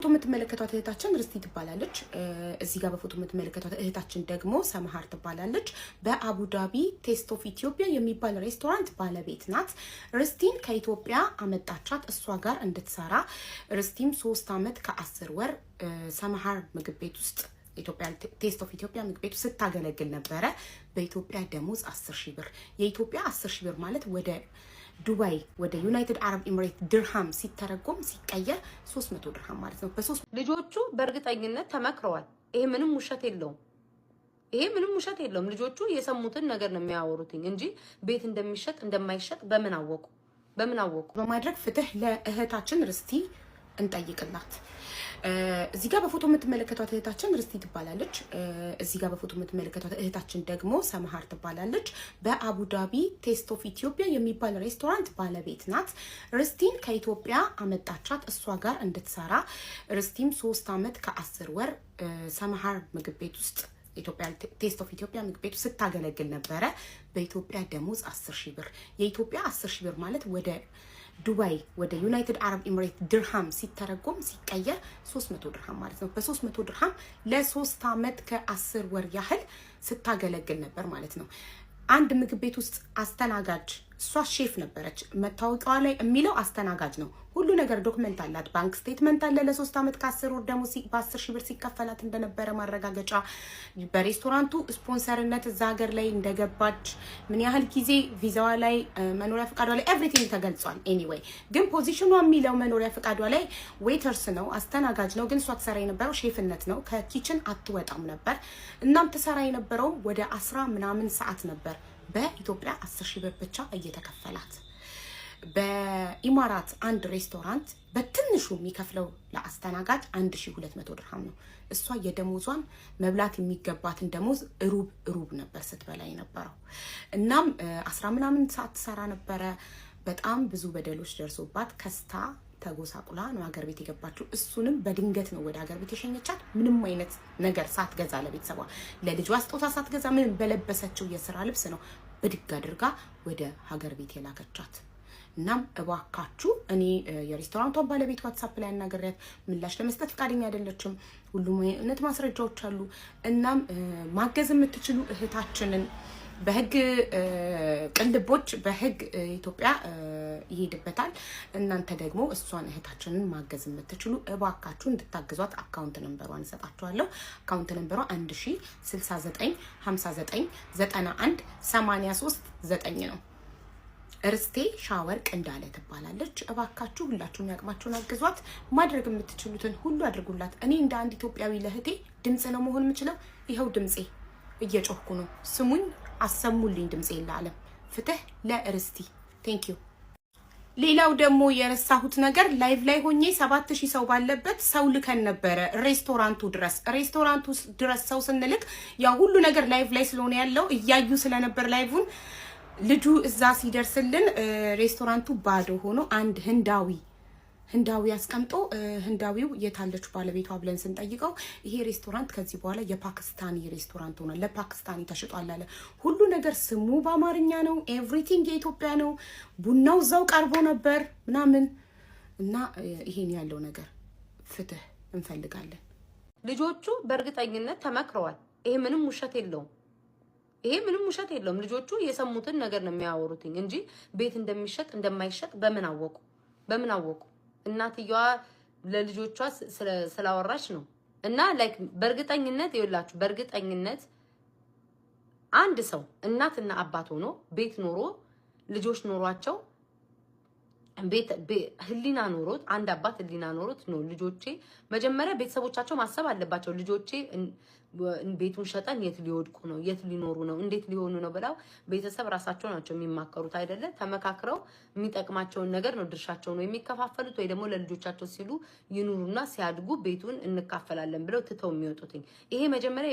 ፎቶ የምትመለከቷት እህታችን ርስቲ ትባላለች። እዚህ ጋር በፎቶ የምትመለከቷት እህታችን ደግሞ ሰመሃር ትባላለች። በአቡዳቢ ቴስት ኦፍ ኢትዮጵያ የሚባል ሬስቶራንት ባለቤት ናት። ርስቲን ከኢትዮጵያ አመጣቻት እሷ ጋር እንድትሰራ። ርስቲም 3 አመት ከ10 ወር ሰመሃር ምግብ ቤት ውስጥ ኢትዮጵያ ቴስት ኦፍ ኢትዮጵያ ምግብ ቤት ስታገለግል ነበረ። በኢትዮጵያ ደሞዝ 10,000 ብር። የኢትዮጵያ 10,000 ብር ማለት ወደ ዱባይ ወደ ዩናይትድ አረብ ኤሚሬት ድርሃም ሲተረጎም ሲቀየር 300 ድርሃም ማለት ነው። በሶስት ልጆቹ በእርግጠኝነት ተመክረዋል። ይሄ ምንም ውሸት የለውም። ልጆቹ የሰሙትን ነገር ነው የሚያወሩት እንጂ ቤት እንደሚሸጥ እንደማይሸጥ በምን አወቁ በማድረግ ፍትህ ለእህታችን ርስቲ እንጠይቅላት። እዚህ ጋር በፎቶ የምትመለከቷት እህታችን ርስቲ ትባላለች። እዚህ ጋር በፎቶ የምትመለከቷት እህታችን ደግሞ ሰመሃር ትባላለች። በአቡዳቢ ቴስት ኦፍ ኢትዮጵያ የሚባል ሬስቶራንት ባለቤት ናት። ርስቲን ከኢትዮጵያ አመጣቻት እሷ ጋር እንድትሰራ። ርስቲም 3 አመት ከ10 ወር ሰመሃር ምግብ ቤት ውስጥ ኢትዮጵያ ቴስት ኦፍ ኢትዮጵያ ምግብ ቤት ስታገለግል ነበረ። በኢትዮጵያ ደሞዝ 10,000 ብር። የኢትዮጵያ 10,000 ብር ማለት ወደ ዱባይ ወደ ዩናይትድ አረብ ኤሚሬት ድርሃም ሲተረጎም ሲቀየር 300 ድርሃም ማለት ነው። በ300 ድርሃም ለ3 አመት ከ10 ወር ያህል ስታገለግል ነበር ማለት ነው። አንድ ምግብ ቤት ውስጥ አስተናጋጅ፣ እሷ ሼፍ ነበረች። መታወቂያዋ ላይ የሚለው አስተናጋጅ ነው። ሁሉ ነገር ዶክመንት አላት። ባንክ ስቴትመንት አለ። ለ3 አመት ከ10 ወር ደግሞ በ10,000 ብር ሲከፈላት እንደነበረ ማረጋገጫ፣ በሬስቶራንቱ ስፖንሰርነት እዛ ሀገር ላይ እንደገባች፣ ምን ያህል ጊዜ ቪዛዋ ላይ መኖሪያ ፈቃዷ ላይ ኤቭሪቲንግ ተገልጿል። ኤኒዌይ ግን ፖዚሽኗ የሚለው መኖሪያ ፈቃዷ ላይ ዌይተርስ ነው፣ አስተናጋጅ ነው። ግን እሷ ትሰራ የነበረው ሼፍነት ነው። ከኪችን አትወጣም ነበር። እናም ትሰራ የነበረው ወደ 10 ምናምን ሰዓት ነበር። በኢትዮጵያ 10,000 ብር ብቻ እየተከፈላት። በኢማራት አንድ ሬስቶራንት በትንሹ የሚከፍለው ለአስተናጋጅ 1200 ድርሃም ነው። እሷ የደሞዟን መብላት የሚገባትን ደሞዝ ሩብ ነበር ስትበላ የነበረው። እናም 10 ምናምን ሰዓት ትሰራ ነበረ። በጣም ብዙ በደሎች ደርሶባት ከስታ ተጎሳቁላ ነው ሀገር ቤት የገባችው። እሱንም በድንገት ነው ወደ ሀገር ቤት የሸኘቻት። ምንም አይነት ነገር ሳትገዛ ለቤተሰቧ ለልጇ ስጦታ ሳትገዛ ምንም በለበሰችው የስራ ልብስ ነው ብድግ አድርጋ ወደ ሀገር ቤት የላከቻት። እናም እባካችሁ እኔ የሬስቶራንቷን ባለቤት ዋትስአፕ ላይ አናግሬያት ምላሽ ለመስጠት ፈቃደኛ አይደለችም። ሁሉም አይነት ማስረጃዎች አሉ። እናም ማገዝ የምትችሉ እህታችንን በህግ ቅልቦች በህግ ኢትዮጵያ ይሄድበታል። እናንተ ደግሞ እሷን እህታችንን ማገዝ የምትችሉ እባካችሁ እንድታግዟት አካውንት ነምበሯን እሰጣችኋለሁ። አካውንት ነምበሯ 1069599183 ነው። ርስቴ ሻወርቅ እንዳለ ትባላለች። እባካችሁ ሁላችሁም ያቅማችሁን አግዟት። ማድረግ የምትችሉትን ሁሉ አድርጉላት። እኔ እንደ አንድ ኢትዮጵያዊ ለእህቴ ድምጽ ነው መሆን የምችለው። ይኸው ድምጼ እየጮህኩ ነው። ስሙኝ፣ አሰሙልኝ ድምጼ ለዓለም። ፍትህ ለርስቲ። ቴንክ ዩ። ሌላው ደግሞ የረሳሁት ነገር ላይቭ ላይ ሆኜ 7000 ሰው ባለበት ሰው ልከን ነበረ ሬስቶራንቱ ድረስ ሰው ስንልክ ያው ሁሉ ነገር ላይቭ ላይ ስለሆነ ያለው እያዩ ስለነበር ላይቭን ልጁ እዛ ሲደርስልን ሬስቶራንቱ ባዶ ሆኖ አንድ ህንዳዊ አስቀምጦ ህንዳዊው የታለች ባለቤቷ ብለን ስንጠይቀው ይሄ ሬስቶራንት ከዚህ በኋላ የፓኪስታኒ ሬስቶራንት ሆኗል፣ ለፓኪስታኒ ተሽጧል አለ። ሁሉ ነገር ስሙ በአማርኛ ነው፣ ኤቭሪቲንግ የኢትዮጵያ ነው። ቡናው እዛው ቀርቦ ነበር ምናምን እና ይሄን ያለው ነገር ፍትህ እንፈልጋለን። ልጆቹ በእርግጠኝነት ተመክረዋል። ይሄ ምንም ውሸት የለውም። ልጆቹ የሰሙትን ነገር ነው የሚያወሩት እንጂ ቤት እንደሚሸጥ እንደማይሸጥ በምን አወቁ? እናትየዋ ለልጆቿ ስላወራች ነው። እና ላይክ በእርግጠኝነት አንድ ሰው እናትና አባት ሆኖ ቤት ኖሮ ልጆች ኖሯቸው ህሊና ኖሮት አንድ አባት ህሊና ኖሮት ነው ልጆቼ መጀመሪያ ቤተሰቦቻቸው ማሰብ አለባቸው። ልጆቼ ቤቱን ሸጠን የት ሊወድቁ ነው፣ የት ሊኖሩ ነው፣ እንዴት ሊሆኑ ነው ብለው ቤተሰብ ራሳቸው ናቸው የሚማከሩት አይደለ? ተመካክረው የሚጠቅማቸውን ነገር ነው ድርሻቸው ነው የሚከፋፈሉት። ወይ ደግሞ ለልጆቻቸው ሲሉ ይኑሩና ሲያድጉ ቤቱን እንካፈላለን ብለው ትተው የሚወጡትኝ። ይሄ መጀመሪያ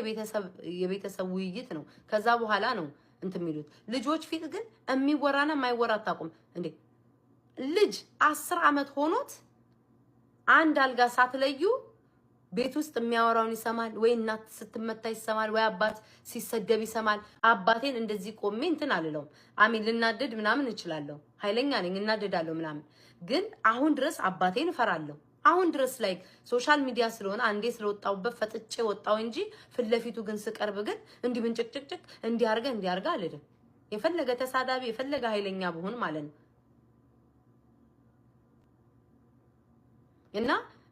የቤተሰብ ውይይት ነው። ከዛ በኋላ ነው እንትን የሚሉት። ልጆች ፊት ግን የሚወራና የማይወራ አታውቁም እንዴ? ልጅ 10 አመት ሆኖት አንድ አልጋ ሳትለዩ ቤት ውስጥ የሚያወራውን ይሰማል። ወይ እናት ስትመታ ይሰማል፣ ወይ አባት ሲሰደብ ይሰማል። አባቴን እንደዚህ ቆሜ እንትን አልለውም። አሚን ልናደድ ምናምን እችላለሁ፣ ኃይለኛ ነኝ፣ እናደዳለሁ ምናምን። ግን አሁን ድረስ አባቴን እፈራለሁ። አሁን ድረስ ላይ ሶሻል ሚዲያ ስለሆነ አንዴ ስለወጣውበት ፈጥጬ ወጣው እንጂ ፍለፊቱ ግን ስቀርብ ግን እንዲህ ብንጭቅጭቅ እንዲያርጋ አልልም። የፈለገ ተሳዳቢ የፈለገ ኃይለኛ ብሆን ማለት ነው። እና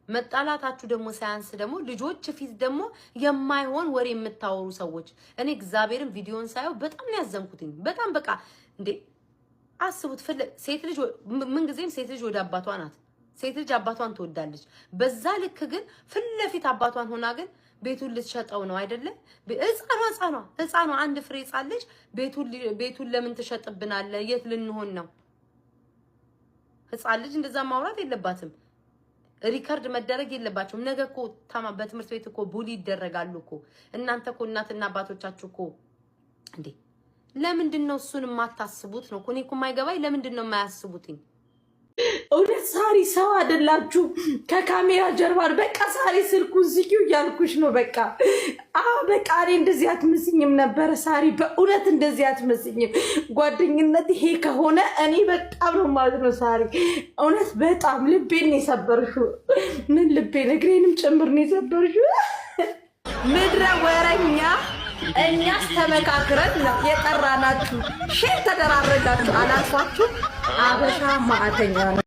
መጣላታችሁ ደግሞ ሳያንስ ደግሞ ልጆች ፊት ደግሞ የማይሆን ወሬ የምታወሩ ሰዎች እኔ እግዚአብሔርን ቪዲዮን ሳየው በጣም ነው ያዘንኩትኝ። በጣም በቃ እንዴ አስቡት። ሴት ልጅ ምን ጊዜም ሴት ልጅ ወደ አባቷ ናት። ሴት ልጅ አባቷን ትወዳለች። በዛ ልክ ግን ፍለፊት አባቷን ሆና ግን ቤቱን ልትሸጠው ነው አይደለ? ህፃኗ አንድ ፍሬ ህፃን ልጅ ቤቱን ለምን ትሸጥብናለህ? የት ልንሆን ነው? ህፃን ልጅ እንደዛ ማውራት የለባትም። ሪከርድ መደረግ የለባቸውም። ነገ እኮ በትምህርት ቤት እኮ ቡሊ ይደረጋሉ እኮ። እናንተ እኮ እናትና አባቶቻችሁ እኮ እንዴ ለምንድን ነው እሱን የማታስቡት ነው? እኔ እኮ የማይገባኝ ለምንድን ነው የማያስቡትኝ? እውነት ሳሪ ሰው አይደላችሁ። ከካሜራ ጀርባ በቃ ሳሪ ስልኩን ዝጊው እያልኩሽ ነው። በቃ በቃ እኔ እንደዚህ አትመስኝም ነበረ ሳሪ፣ በእውነት እንደዚህ አትመስኝም። ጓደኝነት ይሄ ከሆነ እኔ በጣም ነው ማለት ነው ሳሪ። እውነት በጣም ልቤን ነው የሰበርሽው። ምን ልቤን እግሬንም ጭምር ነው የሰበርሽው። ምድረ ወረኛ። እኛስ ተመካክረን ነው የጠራናችሁ። ሼር ተደራረጋችሁ አላልኳችሁ? አበሻ ማዕተኛ ነው።